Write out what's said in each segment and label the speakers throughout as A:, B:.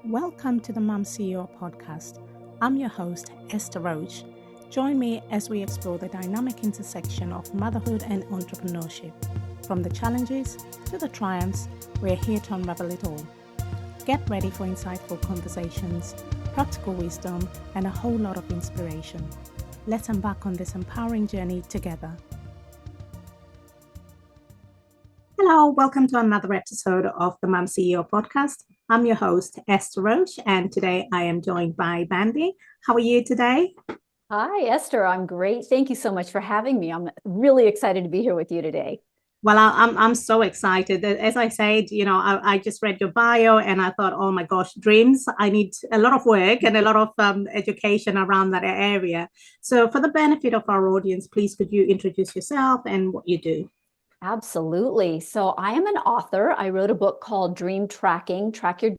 A: Welcome to the Mom CEO podcast. I'm your host, Esther Roach. Join me as we explore the dynamic intersection of motherhood and entrepreneurship. From the challenges to the triumphs, we're here to unravel it all. Get ready for insightful conversations, practical wisdom, and a whole lot of inspiration. Let's embark on this empowering journey together. Hello, welcome to another episode of the Mom CEO podcast. I'm your host, Esther Roach, and today I am joined by Bambi. How are you today?
B: Hi, Esther. I'm great. Thank you so much for having me. I'm really excited to be here with you today.
A: Well, I'm so excited. As I said, I just read your bio and I thought, oh my gosh, dreams. I need a lot of work and a lot of education around that area. So for the benefit of our audience, please could you introduce yourself and what you do?
B: Absolutely. So I am an author. I wrote a book called Dream Tracking, Track Your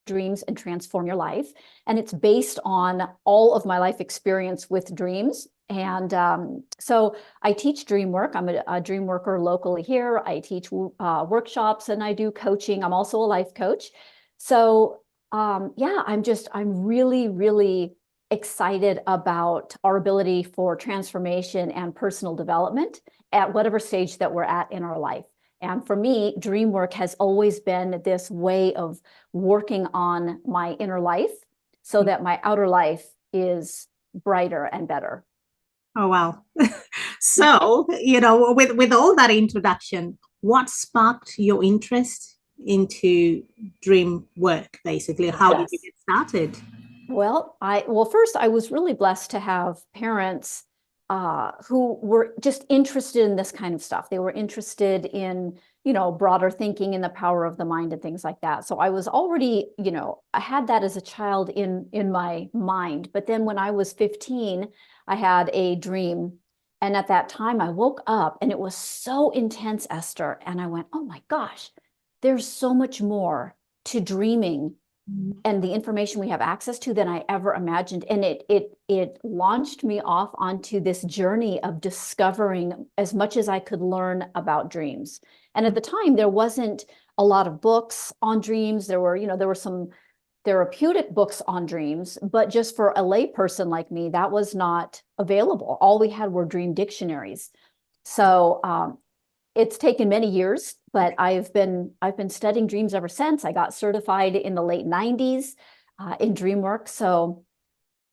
B: Dreams and Transform Your Life. And it's based on all of my life experience with dreams. And so I teach Dreamwork. I'm a dream worker locally here. I teach workshops and I do coaching. I'm also a life coach. So I'm really, really excited about our ability for transformation and personal development at whatever stage that we're at in our life. And for me, Dreamwork has always been this way of working on my inner life so that my outer life is brighter and better.
A: Oh, wow. So, with all that introduction, what sparked your interest into dream work, basically? How did you get started?
B: Well, first, I was really blessed to have parents who were just interested in this kind of stuff. They were interested in, broader thinking and the power of the mind and things like that. So I was already, I had that as a child in my mind. But then when I was 15, I had a dream. And at that time, I woke up and it was so intense, Esther. And I went, oh my gosh, there's so much more to dreaming and the information we have access to than I ever imagined. And it launched me off onto this journey of discovering as much as I could learn about dreams. And at the time, there wasn't a lot of books on dreams. There were some therapeutic books on dreams, but just for a layperson like me, that was not available. All we had were dream dictionaries. So it's taken many years, but I've been studying dreams ever since. I got certified in the late 90s in Dreamwork. So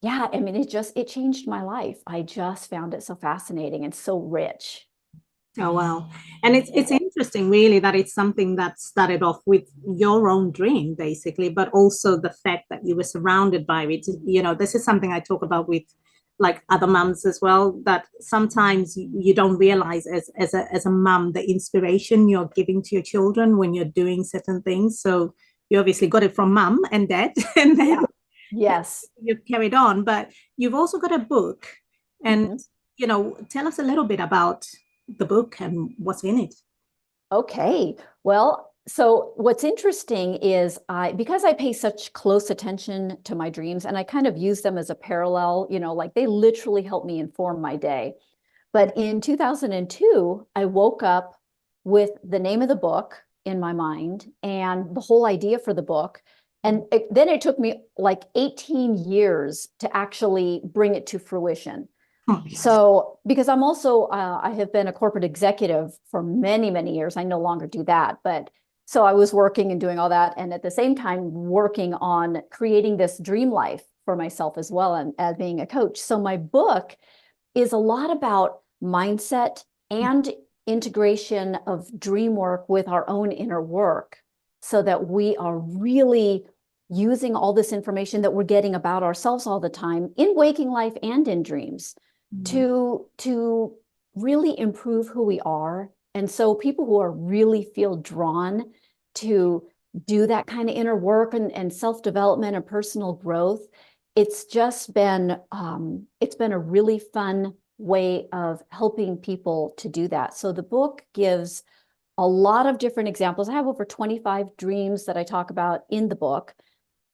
B: yeah, I mean, it changed my life. I just found it so fascinating and so rich.
A: Oh, wow. And it's interesting, really, that it's something that started off with your own dream, basically, but also the fact that you were surrounded by it. This is something I talk about with like other mums as well, that sometimes you don't realize as a mum the inspiration you're giving to your children when you're doing certain things. So you obviously got it from mum and dad, and then
B: yes,
A: you've carried on, but you've also got a book. And tell us a little bit about the book and what's in it.
B: Okay. Well, so what's interesting is because I pay such close attention to my dreams and I kind of use them as a parallel, like they literally help me inform my day. But in 2002, I woke up with the name of the book in my mind and the whole idea for the book. And then it took me like 18 years to actually bring it to fruition. So, because I'm also, I have been a corporate executive for many, many years. I no longer do that, but so I was working and doing all that. And at the same time, working on creating this dream life for myself as well, and as being a coach. So my book is a lot about mindset and integration of dream work with our own inner work so that we are really using all this information that we're getting about ourselves all the time in waking life and in dreams to really improve who we are. And so people who are really feel drawn to do that kind of inner work and self-development and personal growth, it's just been it's been a really fun way of helping people to do that. So the book gives a lot of different examples. I have over 25 dreams that I talk about in the book.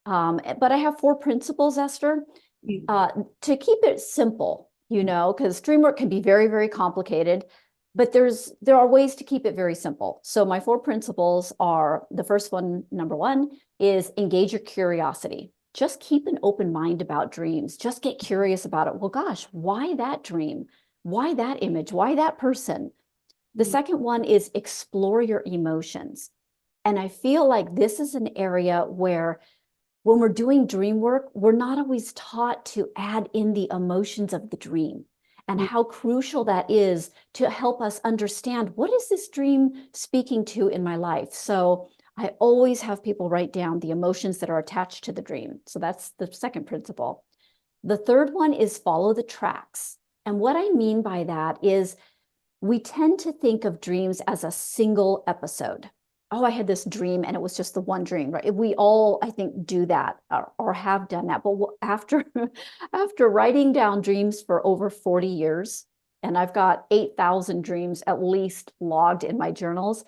B: But I have 4 principles, Esther, to keep it simple, because dream work can be very, very complicated. but there are ways to keep it very simple. So my 4 principles are, the first one, number 1, is engage your curiosity. Just keep an open mind about dreams. Just get curious about it. Well, gosh, why that dream? Why that image? Why that person? The second one is explore your emotions. And I feel like this is an area where when we're doing dream work, we're not always taught to add in the emotions of the dream and how crucial that is to help us understand, what is this dream speaking to in my life? So I always have people write down the emotions that are attached to the dream. So that's the second principle. The third one is follow the tracks. And what I mean by that is we tend to think of dreams as a single episode. Oh, I had this dream and it was just the one dream, right? We all, I think, do that or have done that. But after writing down dreams for over 40 years, and I've got 8,000 dreams at least logged in my journals,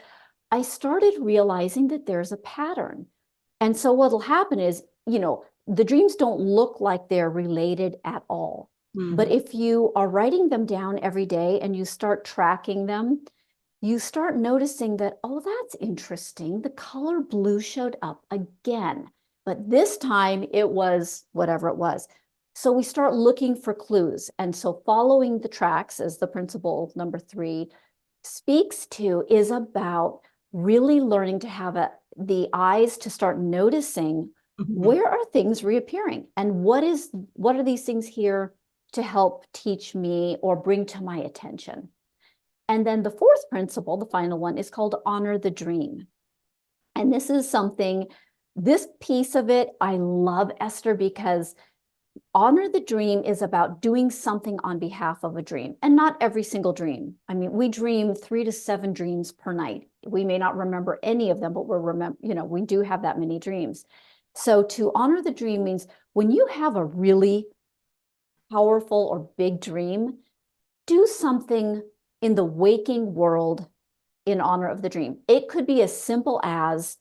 B: I started realizing that there's a pattern. And so what'll happen is, the dreams don't look like they're related at all. But if you are writing them down every day and you start tracking them, you start noticing that, oh, that's interesting. The color blue showed up again, but this time it was whatever it was. So we start looking for clues. And so following the tracks, as the principle number 3 speaks to, is about really learning to have the eyes to start noticing where are things reappearing and what are these things here to help teach me or bring to my attention. And then the 4th principle, the final one, is called honor the dream. And this is something, this piece of it, I love, Esther, because honor the dream is about doing something on behalf of a dream, and not every single dream. I mean, we dream 3 to 7 dreams per night. We may not remember any of them, but we do have that many dreams. So to honor the dream means when you have a really powerful or big dream, do something in the waking world in honor of the dream. It could be as simple as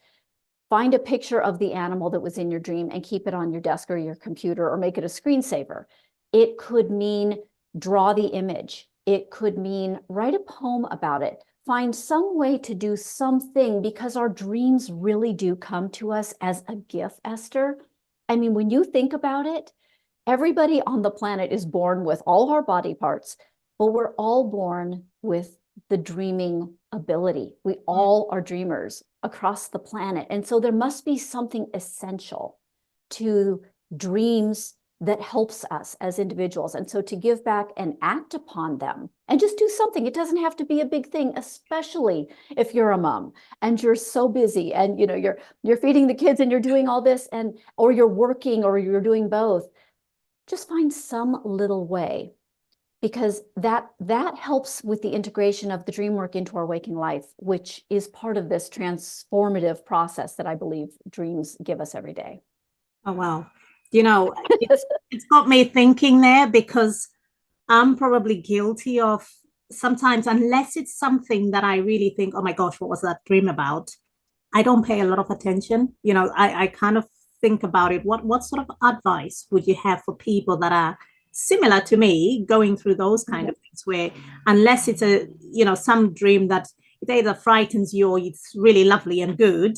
B: find a picture of the animal that was in your dream and keep it on your desk or your computer or make it a screensaver. It could mean draw the image. It could mean write a poem about it. Find some way to do something, because our dreams really do come to us as a gift, Esther. I mean, when you think about it, everybody on the planet is born with all our body parts, but we're all born with the dreaming ability. We all are dreamers across the planet. And so there must be something essential to dreams that helps us as individuals. And so to give back and act upon them and just do something. It doesn't have to be a big thing, especially if you're a mom and you're so busy and you're feeding the kids and you're doing all this, or you're working or you're doing both. Just find some little way, because that helps with the integration of the dream work into our waking life, which is part of this transformative process that I believe dreams give us every day.
A: Oh, wow. It's got me thinking there, because I'm probably guilty of sometimes, unless it's something that I really think, oh my gosh, what was that dream about? I don't pay a lot of attention. I kind of think about it. What sort of advice would you have for people that are similar to me, going through those kind of things, where unless it's some dream that it either frightens you or it's really lovely and good,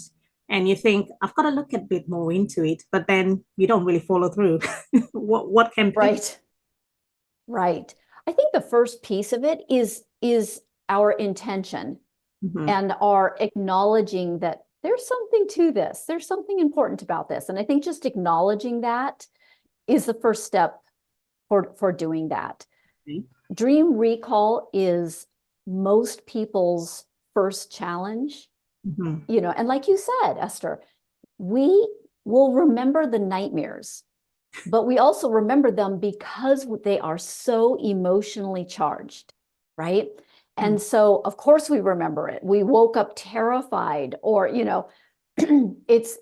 A: and you think, I've got to look a bit more into it, but then you don't really follow through. what can
B: Right. I think the first piece of it is our intention and our acknowledging that there's something to this. There's something important about this. And I think just acknowledging that is the first step for doing that. Dream recall is most people's first challenge. And like you said, Esther, we will remember the nightmares, but we also remember them because they are so emotionally charged, right? And so, of course, we remember it. We woke up terrified, or,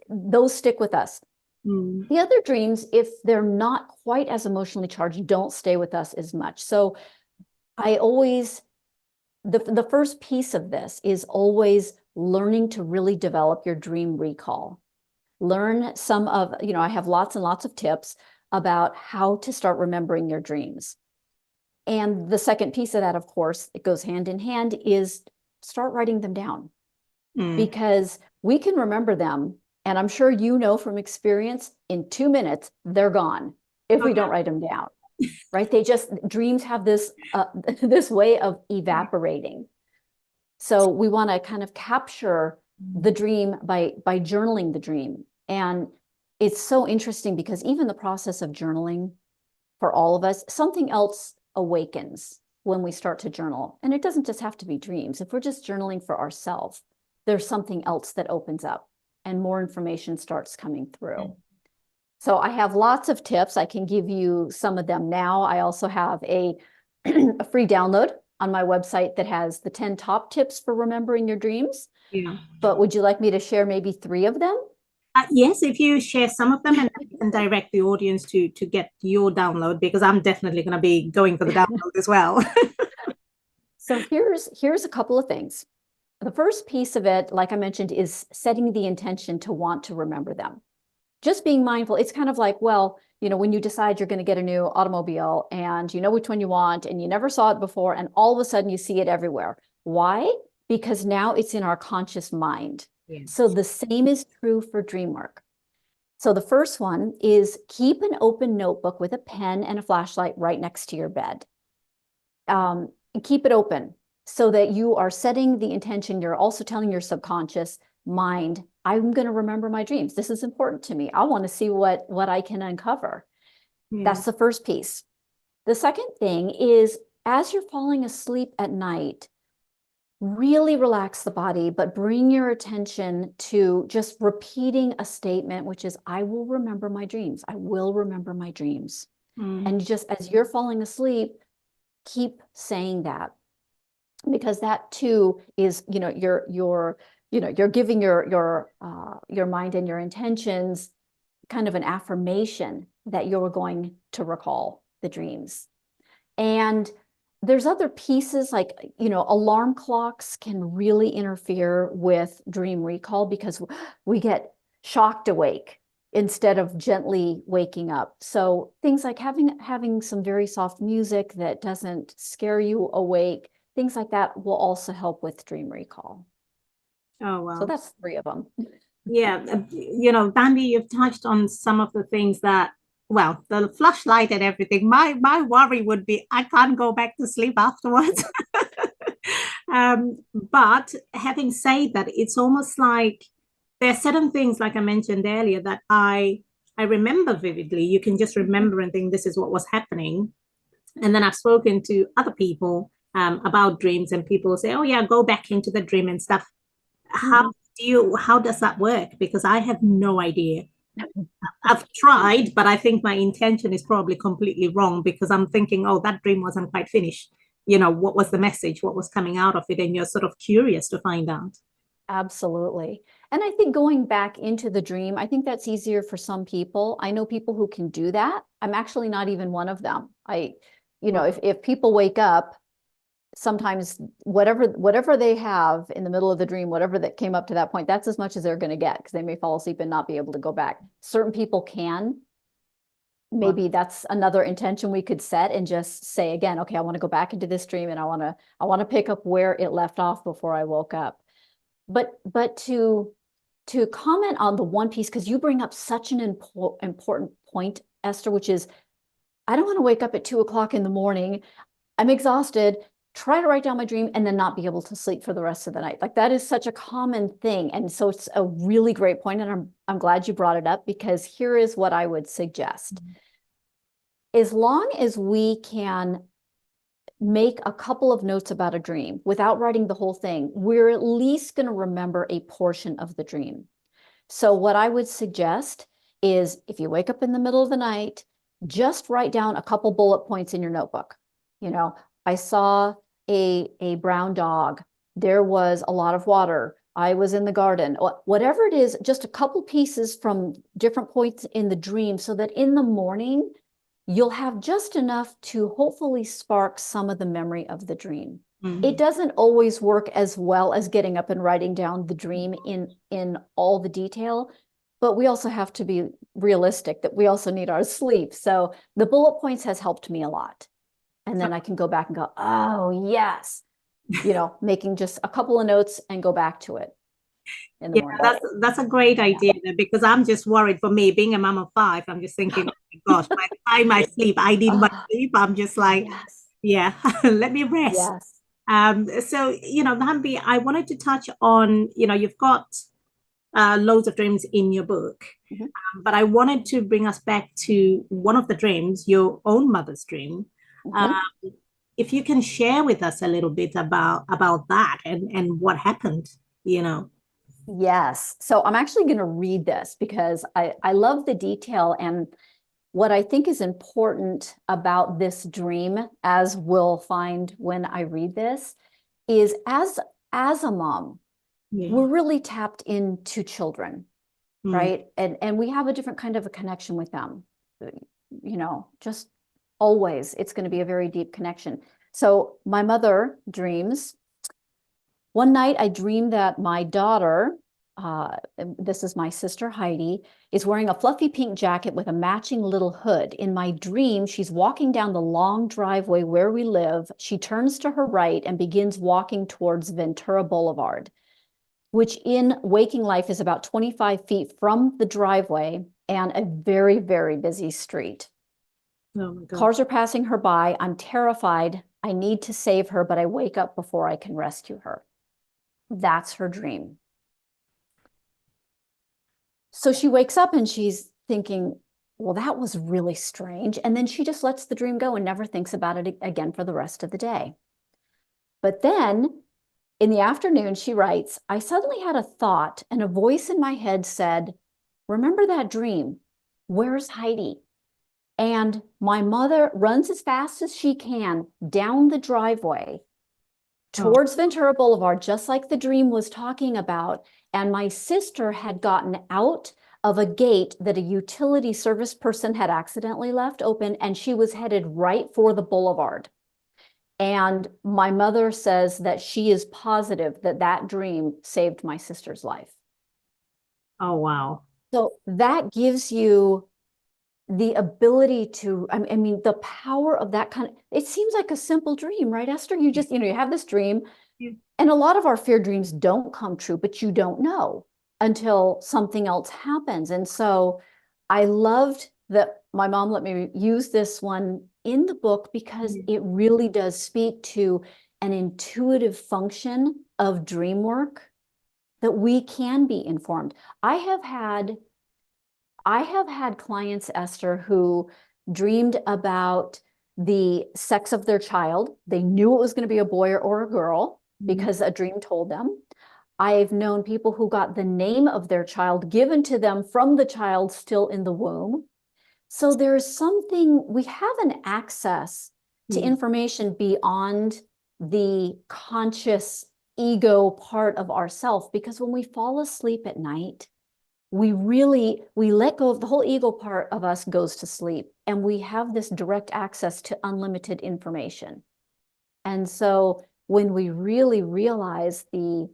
B: those stick with us. The other dreams, if they're not quite as emotionally charged, don't stay with us as much. So I always, the first piece of this is always learning to really develop your dream recall. Learn some of, I have lots and lots of tips about how to start remembering your dreams. And the second piece of that, of course, it goes hand in hand, is start writing them down. Because we can remember them. And I'm sure you know from experience, in 2 minutes, they're gone if we don't write them down, right? Dreams have this, this way of evaporating. So we want to kind of capture the dream by journaling the dream. And it's so interesting because even the process of journaling for all of us, something else awakens when we start to journal. And it doesn't just have to be dreams. If we're just journaling for ourselves, there's something else that opens up and more information starts coming through. So I have lots of tips. I can give you some of them now. I also have a free download on my website that has the 10 top tips for remembering your dreams.
A: Yeah.
B: But would you like me to share maybe 3 of them?
A: Yes, if you share some of them, and you can direct the audience to get your download, because I'm definitely going to be going for the download as well.
B: So here's a couple of things. The first piece of it, like I mentioned, is setting the intention to want to remember them. Just being mindful. It's kind of like, well, you know, when you decide you're going to get a new automobile and you know which one you want and you never saw it before, and all of a sudden you see it everywhere. Why? Because now it's in our conscious mind. Yes. So the same is true for dream work. So the first one is keep an open notebook with a pen and a flashlight right next to your bed. And keep it open so that you are setting the intention. You're also telling your subconscious mind, I'm going to remember my dreams. This is important to me. I want to see what I can uncover. Yeah. That's the first piece. The second thing is, as you're falling asleep at night, really relax the body, but bring your attention to just repeating a statement, which is, I will remember my dreams. I will remember my dreams. And just as you're falling asleep, keep saying that, because that too is, you know, you're giving your mind and your intentions kind of an affirmation that you're going to recall the dreams. And there's other pieces like, you know, alarm clocks can really interfere with dream recall because we get shocked awake instead of gently waking up. So things like having some very soft music that doesn't scare you awake, things like that will also help with dream recall.
A: Oh, wow.
B: So that's 3 of them.
A: Yeah. You know, Bambi, you've touched on some of the things that, well, the flashlight and everything. My worry would be I can't go back to sleep afterwards. But having said that, it's almost like there are certain things, like I mentioned earlier, that I remember vividly. You can just remember and think this is what was happening. And then I've spoken to other people about dreams, and people say, oh yeah, go back into the dream and stuff. How does that work? Because I have no idea. I've tried, but I think my intention is probably completely wrong, because I'm thinking, oh, that dream wasn't quite finished. You know, what was the message? What was coming out of it? And you're sort of curious to find out.
B: Absolutely. And I think going back into the dream, I think that's easier for some people. I know people who can do that. I'm actually not even one of them. You know, if people wake up, sometimes whatever they have in the middle of the dream, whatever that came up to that point, that's as much as they're going to get, because they may fall asleep and not be able to go back. Certain people can. Maybe that's another intention we could set and just say again, okay, I want to go back into this dream and I want to pick up where it left off before I woke up. But to comment on the one piece, because you bring up such an important point, Esther, which is, I don't want to wake up at 2 o'clock in the morning. I'm exhausted. Try to write down my dream and then not be able to sleep for the rest of the night. Like, that is such a common thing. And so it's a really great point. And I'm glad you brought it up, because here is what I would suggest. As long as we can make a couple of notes about a dream without writing the whole thing, we're at least going to remember a portion of the dream. So what I would suggest is, if you wake up in the middle of the night, just write down a couple bullet points in your notebook. You know, I saw a brown dog. There was a lot of water. I was in the garden. Whatever it is, just a couple pieces from different points in the dream, so that in the morning, you'll have just enough to hopefully spark some of the memory of the dream. It doesn't always work as well as getting up and writing down the dream in all the detail, but we also have to be realistic that we also need our sleep. So the bullet points has helped me a lot. And then I can go back and go, oh, yes, making just a couple of notes and go back to it in the
A: Yeah,
B: morning.
A: that's a great idea because I'm just worried for me being a mom of five. I'm just thinking, oh my gosh, by the time I sleep, I need my
B: Oh,
A: sleep. I'm just like,
B: yes,
A: yeah, let me rest.
B: yes.
A: So Bambi, I wanted to touch on, you've got loads of dreams in your book,
B: Mhm,
A: but I wanted to bring us back to one of the dreams, your own mother's dream. Uh,
B: mhm.
A: if you can share with us a little bit about that and what happened, you know.
B: Yes. So I'm actually going to read this because I love the detail. And what I think is important about this dream, as we'll find when I read this, is as a mom,
A: Yeah.
B: we're really tapped into children,
A: Mm.
B: right? And we have a different kind of a connection with them. Just always, it's going to be a very deep connection. So my mother dreams. One night I dreamed that my daughter, this is my sister Heidi, is wearing a fluffy pink jacket with a matching little hood. In my dream, she's walking down the long driveway where we live. She turns to her right and begins walking towards Ventura Boulevard, which in waking life is about 25 feet from the driveway and a very, very busy street.
A: Oh my God.
B: Cars are passing her by. I'm terrified. I need to save her, but I wake up before I can rescue her. That's her dream. So she wakes up and she's thinking, well, that was really strange. And then she just lets the dream go and never thinks about it again for the rest of the day. But then in the afternoon, she writes, I suddenly had a thought and a voice in my head said, remember that dream? Where's Heidi? And my mother runs as fast as she can down the driveway
A: Oh,
B: towards Ventura Boulevard, just like the dream was talking about. And my sister had gotten out of a gate that a utility service person had accidentally left open, and she was headed right for the boulevard. And my mother says that she is positive that that dream saved my sister's life.
A: oh wow.
B: So that gives you the ability to, I mean, the power of that kind of, it seems like a simple dream, right, Esther? You just, you have this dream,
A: Yeah.
B: and a lot of our fear dreams don't come true, but you don't know until something else happens. And so I loved that my mom let me use this one in the book because it really does speak to an intuitive function of dream work that we can be informed. I have had clients, Esther, who dreamed about the sex of their child. They knew it was going to be a boy or a girl because a dream told them. I've known people who got the name of their child given to them from the child still in the womb. So there's something, we have an access to
A: Yeah.
B: information beyond the conscious ego part of ourself, because when we fall asleep at night, we let go of the whole ego part of us goes to sleep, and we have this direct access to unlimited information. And so when we really realize the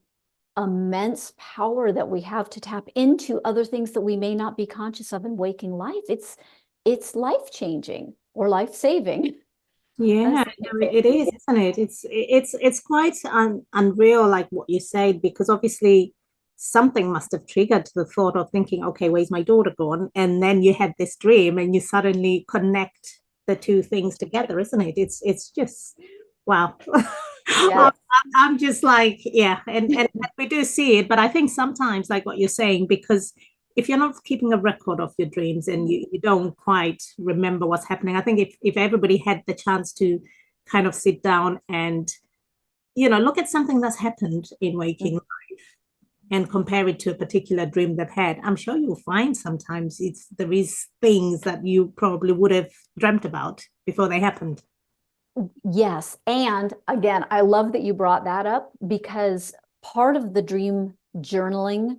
B: immense power that we have to tap into other things that we may not be conscious of in waking life, it's life-changing or life-saving.
A: Yeah, no, it is, isn't it? It's quite unreal, like what you said, because obviously something must have triggered the thought of thinking, okay, where's my daughter gone? And then you had this dream, and you suddenly connect the two things together, isn't it? It's just wow.
B: Yeah.
A: I'm just like, yeah, and we do see it, but I think sometimes, like what you're saying, because if you're not keeping a record of your dreams and you don't quite remember what's happening, I think if everybody had the chance to kind of sit down and look at something that's happened in waking life and compare it to a particular dream they've had, I'm sure you'll find sometimes there is things that you probably would have dreamt about before they happened.
B: Yes. And again, I love that you brought that up, because part of the dream journaling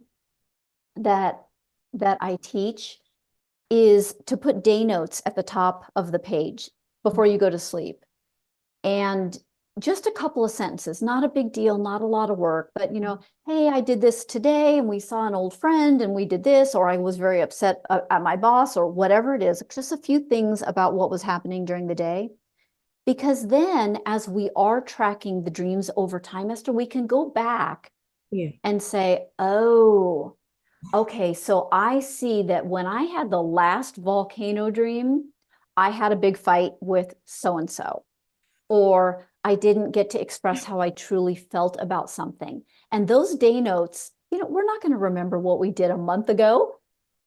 B: that I teach is to put day notes at the top of the page before you go to sleep. And just a couple of sentences, not a big deal, not a lot of work, but hey, I did this today and we saw an old friend and we did this, or I was very upset at my boss, or whatever it is, just a few things about what was happening during the day. Because then as we are tracking the dreams over time, Esther, we can go back and say, oh, okay, so I see that when I had the last volcano dream, I had a big fight with so-and-so, or I didn't get to express how I truly felt about something. And those day notes, we're not going to remember what we did a month ago,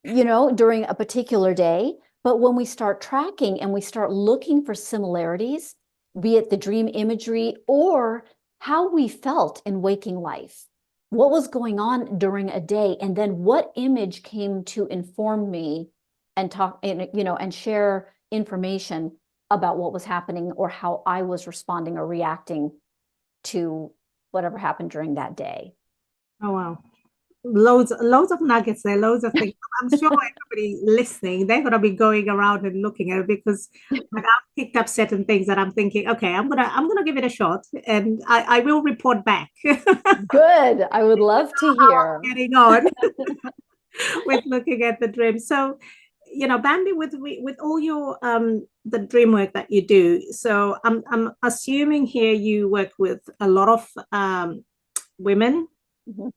B: during a particular day. But when we start tracking and we start looking for similarities, be it the dream imagery or how we felt in waking life, what was going on during a day, and then what image came to inform me and talk, and share information about what was happening or how I was responding or reacting to whatever happened during that day.
A: Oh, wow. Loads of nuggets there, loads of things. I'm sure everybody listening, they're gonna be going around and looking at it, because like, I've picked up certain things that I'm thinking, okay, I'm gonna give it a shot, and I will report back.
B: Good. I would love to hear.
A: Getting on with looking at the dream. So, Bambi, with all your the dream work that you do, so I'm assuming here you work with a lot of women.
B: Mhm.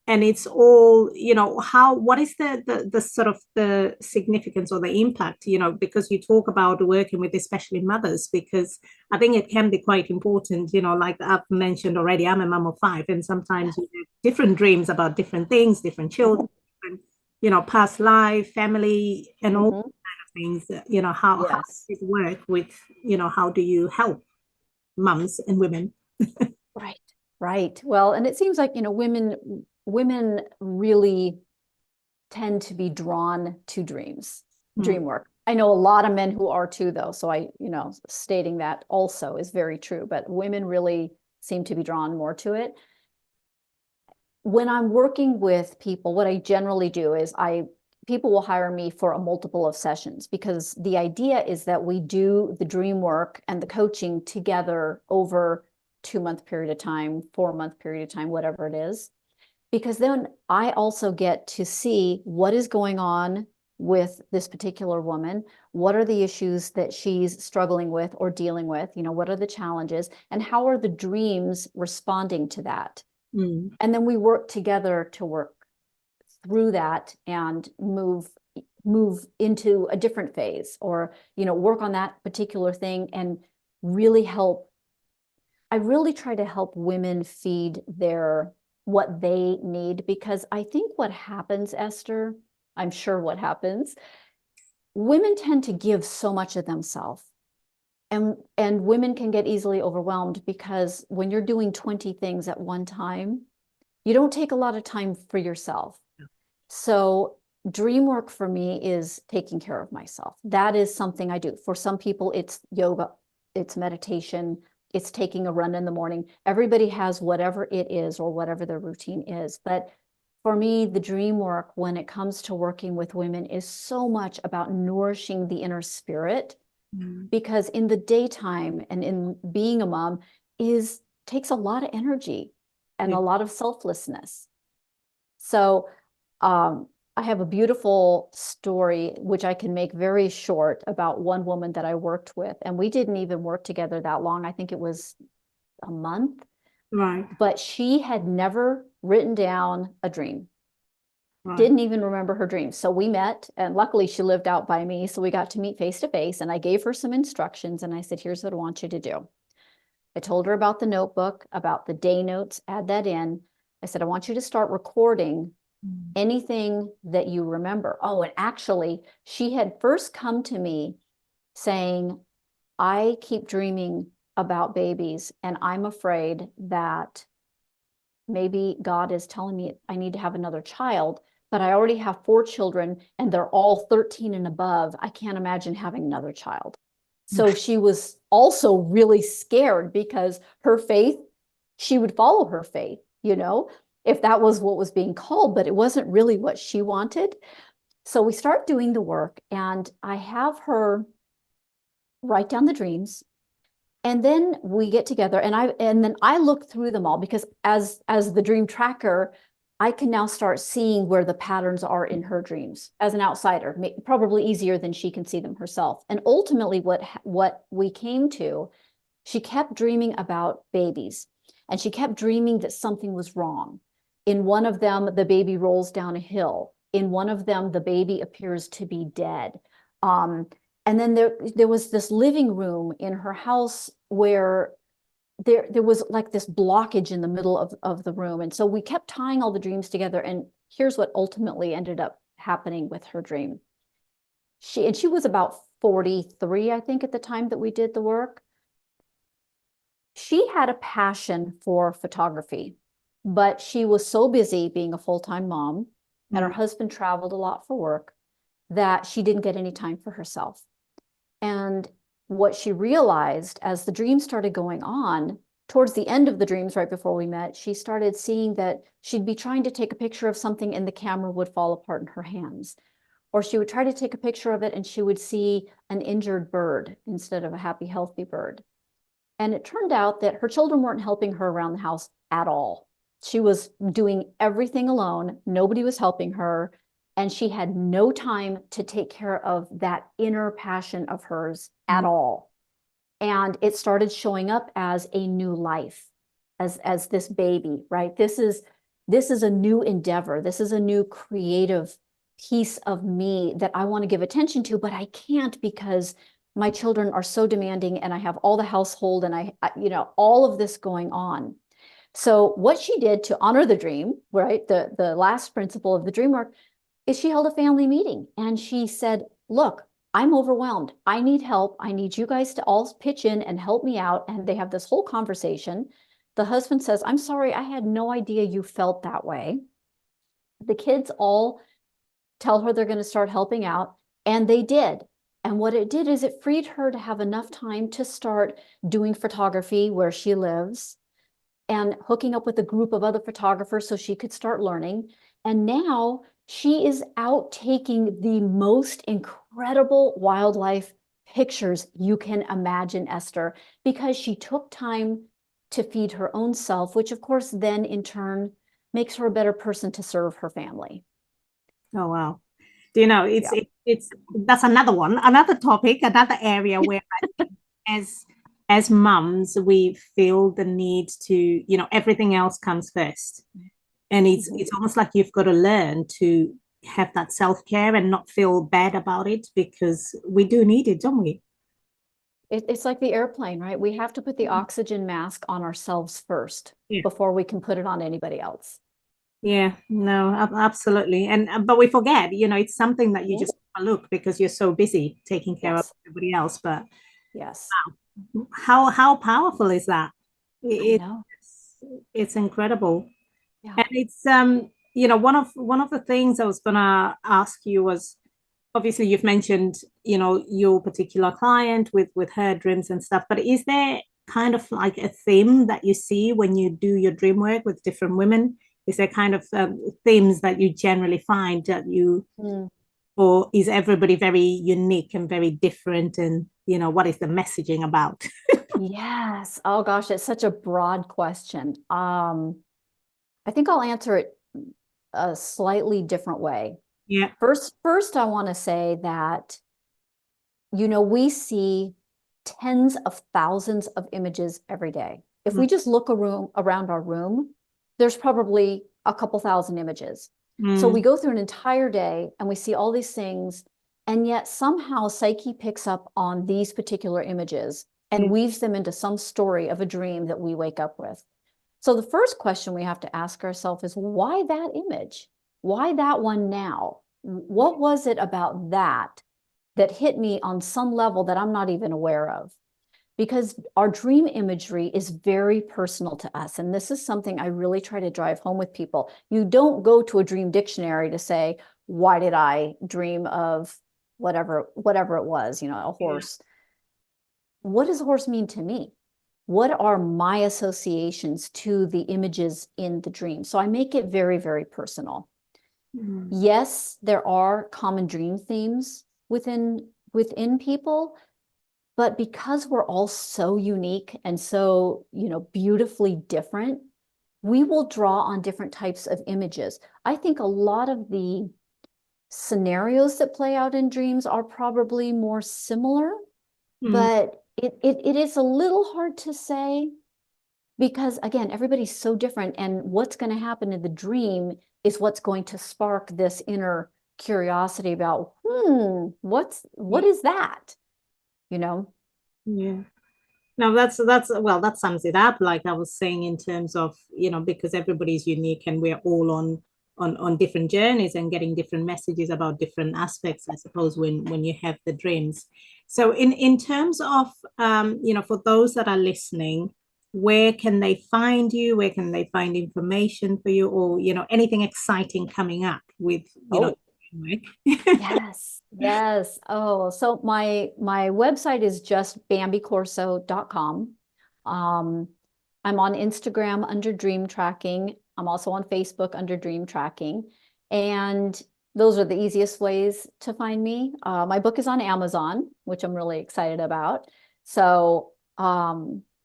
A: And it's all, what is the sort of the significance or the impact, because you talk about working with especially mothers, because I think it can be quite important, like I've mentioned already, I'm a mom of 5, and sometimes you have different dreams about different things, different children, different, past life, family, and all kind of things, how does
B: Yes.
A: it work with, how do you help moms and women?
B: Right. Right. Well, and it seems like, women really tend to be drawn to dream work. I know a lot of men who are too, though. So stating that also is very true, but women really seem to be drawn more to it. When I'm working with people, what I generally do is people will hire me for a multiple of sessions, because the idea is that we do the dream work and the coaching together over 2-month period of time, 4-month period of time, whatever it is. Because then I also get to see what is going on with this particular woman. What are the issues that she's struggling with or dealing with? What are the challenges, and how are the dreams responding to that? And then we work together to work through that and move into a different phase, or work on that particular thing and really help. I really try to help women feed what they need, because I think what happens, Esther, I'm sure what happens, women tend to give so much of themselves. And women can get easily overwhelmed, because when you're doing 20 things at one time, you don't take a lot of time for yourself. So dream work for me is taking care of myself. That is something I do. For some people, it's yoga, it's meditation, it's taking a run in the morning. Everybody has whatever it is or whatever their routine is. But for me, the dream work, when it comes to working with women, is so much about nourishing the inner spirit, because in the daytime and in being a mom takes a lot of energy and a lot of selflessness. So I have a beautiful story, which I can make very short, about one woman that I worked with. And we didn't even work together that long. I think it was a month.
A: Right.
B: But she had never written down a dream.
A: Right.
B: Didn't even remember her dreams. So we met, and luckily she lived out by me. So we got to meet face to face, and I gave her some instructions, and I said, here's what I want you to do. I told her about the notebook, about the day notes, add that in. I said, I want you to start recording anything that you remember. Oh, and actually, she had first come to me saying, I keep dreaming about babies, and I'm afraid that maybe God is telling me I need to have another child, but I already have 4 children and they're all 13 and above. I can't imagine having another child. So she was also really scared, because her faith, she would follow her faith, if that was what was being called, but it wasn't really what she wanted. So we start doing the work, and I have her write down the dreams. And then we get together, and then I look through them all, because as the dream tracker, I can now start seeing where the patterns are in her dreams as an outsider, probably easier than she can see them herself. And ultimately what we came to, she kept dreaming about babies, and she kept dreaming that something was wrong. In one of them, the baby rolls down a hill. In one of them, the baby appears to be dead. And then there was this living room in her house where there was like this blockage in the middle of the room. And so we kept tying all the dreams together. And here's what ultimately ended up happening with her dream. She was about 43, I think, at the time that we did the work. She had a passion for photography, but she was so busy being a full-time mom, and her husband traveled a lot for work, that she didn't get any time for herself. And what she realized as the dreams started going on, towards the end of the dreams, right before we met, she started seeing that she'd be trying to take a picture of something and the camera would fall apart in her hands. Or she would try to take a picture of it and she would see an injured bird instead of a happy, healthy bird. And it turned out that her children weren't helping her around the house at all. She was doing everything alone. Nobody was helping her. And she had no time to take care of that inner passion of hers at all. And it started showing up as a new life, as this baby, right? This is a new endeavor. This is a new creative piece of me that I want to give attention to, but I can't because my children are so demanding and I have all the household and I all of this going on. So what she did to honor the dream, right? The last principle of the dream work is she held a family meeting and she said, look, I'm overwhelmed. I need help. I need you guys to all pitch in and help me out. And they have this whole conversation. The husband says, I'm sorry, I had no idea you felt that way. The kids all tell her they're going to start helping out, and they did. And what it did is it freed her to have enough time to start doing photography where she lives and hooking up with a group of other photographers so she could start learning. And now she is out taking the most incredible wildlife pictures you can imagine, Esther, because she took time to feed her own self, which of course then in turn makes her a better person to serve her family.
A: Oh, wow. It's that's another topic, another area where I think as mums, we feel the need to, everything else comes first. And it's almost like you've got to learn to have that self-care and not feel bad about it, because we do need it, don't we?
B: It's like the airplane, right? We have to put the oxygen mask on ourselves first before we can put it on anybody else.
A: Yeah, no, absolutely. And but we forget, it's something that you just overlook because you're so busy taking care of everybody else. But
B: yes,
A: wow, how powerful is that?
B: I know.
A: It's incredible.
B: Yeah.
A: And it's one of the things I was gonna ask you was, obviously you've mentioned, your particular client with her dreams and stuff, but is there kind of like a theme that you see when you do your dream work with different women? Is there kind of themes that you generally find that or is everybody very unique and very different? And, what is the messaging about?
B: Yes. Oh gosh, it's such a broad question. I think I'll answer it a slightly different way.
A: Yeah.
B: First, I want to say that, we see tens of thousands of images every day. If we just look around our room, there's probably a couple thousand images. So we go through an entire day and we see all these things, and yet somehow psyche picks up on these particular images and weaves them into some story of a dream that we wake up with. So the first question we have to ask ourselves is, why that image? Why that one now? What was it about that hit me on some level that I'm not even aware of? Because our dream imagery is very personal to us. And this is something I really try to drive home with people. You don't go to a dream dictionary to say, why did I dream of whatever it was, a horse. What does a horse mean to me? What are my associations to the images in the dream? So I make it very, very personal. Yes, there are common dream themes within people, but because we're all so unique and so, beautifully different, we will draw on different types of images. I think a lot of the scenarios that play out in dreams are probably more similar, but it is a little hard to say because, again, everybody's so different, and what's going to happen in the dream is what's going to spark this inner curiosity about, what is that? You know?
A: Yeah. No, well, that sums it up. Like I was saying, in terms of, because everybody's unique and we're all on different journeys and getting different messages about different aspects, I suppose, when you have the dreams. So in terms of for those that are listening, where can they find you? Where can they find information for you, or anything exciting coming up with
B: Oh,
A: Dreamwork?
B: yes, yes. Oh, so my website is just bambicorso.com. I'm on Instagram under Dream Tracking. I'm also on Facebook under Dream Tracking. And those are the easiest ways to find me. My book is on Amazon, which I'm really excited about. So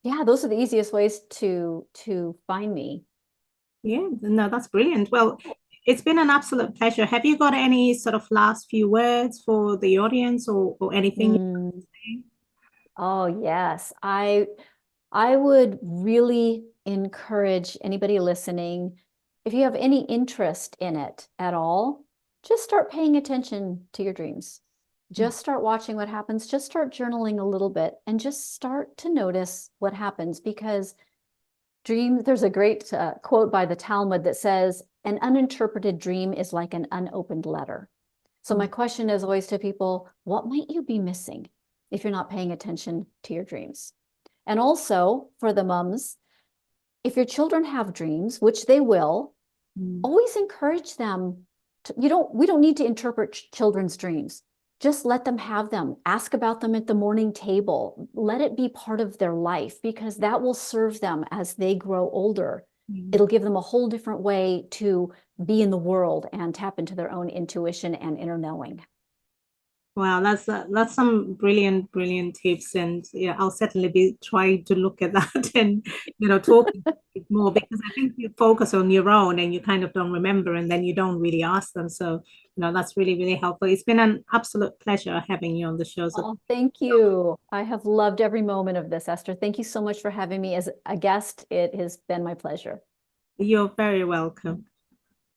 B: yeah, those are the easiest ways to find me.
A: Yeah, no, that's brilliant. Well, it's been an absolute pleasure. Have you got any sort of last few words for the audience, or anything?
B: Mm. Oh, yes. I would really encourage anybody listening, if you have any interest in it at all, just start paying attention to your dreams. Just start watching what happens. Just start journaling a little bit and just start to notice what happens, because there's a great quote by the Talmud that says, an uninterpreted dream is like an unopened letter. So my question is always to people, what might you be missing if you're not paying attention to your dreams? And also for the mums, if your children have dreams, which they will, always encourage them to, we don't need to interpret children's dreams. Just let them have them. Ask about them at the morning table. Let it be part of their life, because that will serve them as they grow older. It'll give them a whole different way to be in the world and tap into their own intuition and inner knowing.
A: Wow, that's some brilliant tips, and yeah, I'll certainly be trying to look at that and talk more, because I think you focus on your own and you kind of don't remember, and then you don't really ask them. So that's really helpful. It's been an absolute pleasure having you on the show. So
B: Oh, thank you. I have loved every moment of this, Esther. Thank you so much for having me as a guest. It has been my pleasure.
A: you're very welcome.